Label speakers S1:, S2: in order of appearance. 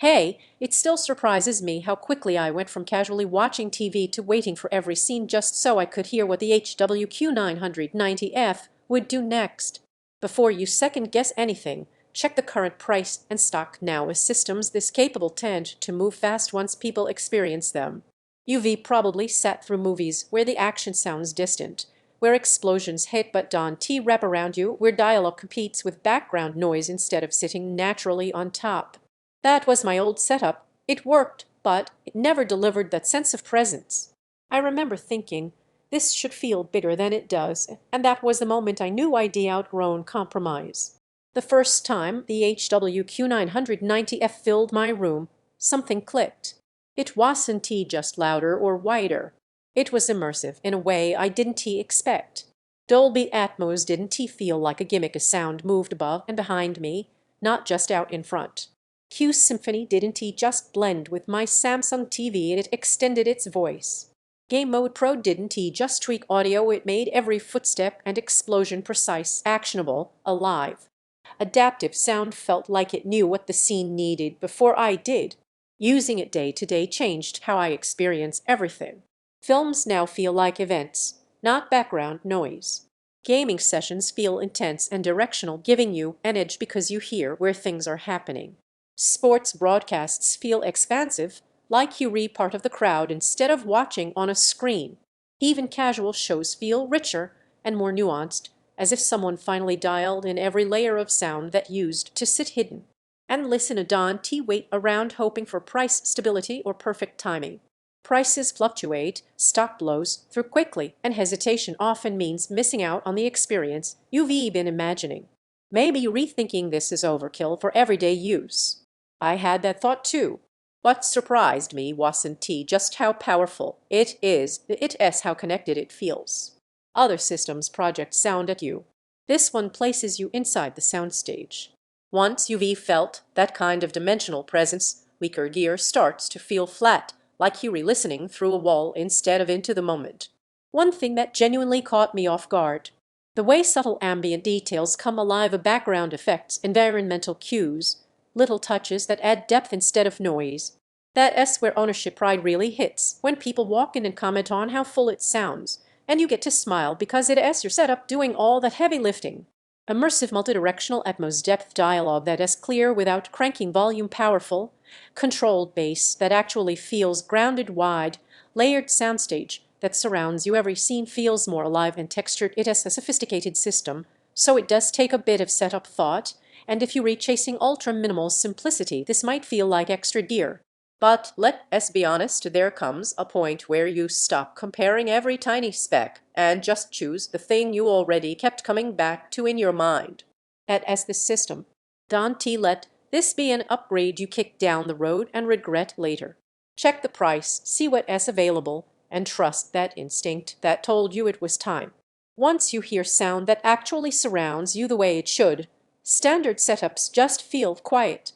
S1: Hey, it still surprises me how quickly I went from casually watching TV to waiting for every scene just so I could hear what the HW-Q990F would do next. Before you second guess anything, check the current price and stock now, as systems this capable tend to move fast once people experience them. UV probably sat through movies where the action sounds distant, where explosions hit but don't wrap around you, where dialogue competes with background noise instead of sitting naturally on top. That was my old setup. It worked, but it never delivered that sense of presence. I remember thinking, this should feel bigger than it does, and that was the moment I knew I'd outgrown compromise. The first time the HW-Q990F filled my room, something clicked. It wasn't just louder or wider. It was immersive in a way I didn't expect. Dolby Atmos didn't feel like a gimmick, a sound moved above and behind me, not just out in front. Q-Symphony didn't just blend with my Samsung TV, it extended its voice. Game Mode Pro didn't just tweak audio, it made every footstep and explosion precise, actionable, alive. Adaptive sound felt like it knew what the scene needed before I did. Using it day to day changed how I experience everything. Films now feel like events, not background noise. Gaming sessions feel intense and directional, giving you an edge because you hear where things are happening. Sports broadcasts feel expansive, like you re part of the crowd instead of watching on a screen. Even casual shows feel richer and more nuanced, as if someone finally dialed in every layer of sound that used to sit hidden. And listen, don't wait around hoping for price stability or perfect timing. Prices fluctuate, stock blows through quickly, and hesitation often means missing out on the experience you've been imagining. Maybe rethinking this is overkill for everyday use. I had that thought too. What surprised me wasn't just how powerful it is, it's how connected it feels. Other systems project sound at you. This one places you inside the soundstage. Once you've felt that kind of dimensional presence, weaker gear starts to feel flat, like you're listening through a wall instead of into the moment. One thing that genuinely caught me off guard: the way subtle ambient details come alive, background effects, environmental cues, little touches that add depth instead of noise. That's where ownership pride really hits, when people walk in and comment on how full it sounds, and you get to smile because it's your setup doing all that heavy lifting. Immersive multidirectional Atmos depth dialogue that is clear without cranking volume, powerful, controlled bass that actually feels grounded, wide, layered soundstage that surrounds you. Every scene feels more alive and textured. It is a sophisticated system, so it does take a bit of setup thought, and if you're chasing ultra-minimal simplicity, this might feel like extra gear. But let's be honest, there comes a point where you stop comparing every tiny speck and just choose the thing you already kept coming back to in your mind. As this system, don't let this be an upgrade you kick down the road and regret later. Check the price, see what's available, and trust that instinct that told you it was time. Once you hear sound that actually surrounds you the way it should, standard setups just feel quiet.